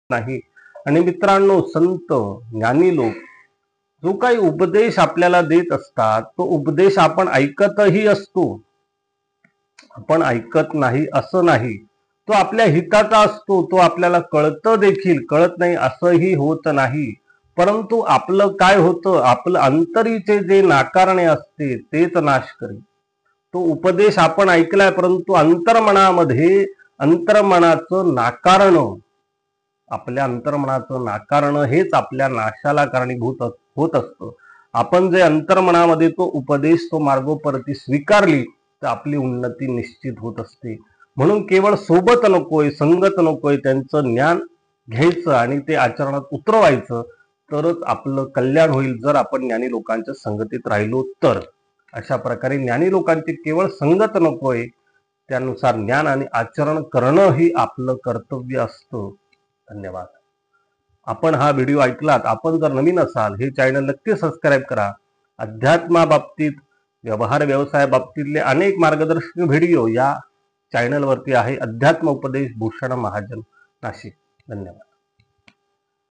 नाही। आणि मित्रांनो, संत ज्ञानी लोक जो काही उपदेश आपल्याला देत असतात तो उपदेश आपण ऐकतही असतो, आपण ऐकत नाही असं नाही, तो आपल्या हिताचा असतो, तो आपल्याला कळतं देखील, कळत नाही असंही होत नाही। परंतु आपलं काय होतं, आपलं अंतरीचे जे नाकारणे असते तेच नाश करी। तो उपदेश आपण ऐकलाय परंतु अंतर्मनामध्ये अंतर्मनाचं नाकारणं, आपल्या अंतर्मनाचं नाकारणं हेच आपल्या नाशाला कारणीभूत होत असतं। आपण जे अंतर्मनामध्ये तो उपदेश, तो मार्गोपरती स्वीकारली तर आपली उन्नती निश्चित होत असते। म्हणून केवळ सोबत नकोय, संगत नकोय, त्यांचं ज्ञान घ्यायचं आणि ते आचरणात उतरवायचं, तरच आपलं कल्याण होईल। जर आपण ज्ञानी लोकांच्या संगतीत राहिलो तर अशा प्रकारे ज्ञानी लोकांची केवळ संगत नकोय, त्यानुसार ज्ञान आणि आचरण करणं ही आपलं कर्तव्य असतं। धन्यवाद। आपण हा व्हिडिओ ऐकलात, आपण जर नवीन असाल हे चॅनल नक्की सबस्क्राईब करा। अध्यात्माबाबतीत, व्यवहार व्यवसाय बाबतीतले अनेक मार्गदर्शक व्हिडिओ या चॅनलवरती आहे। अध्यात्म उपदेश भूषण महाजन, नाशिक। धन्यवाद।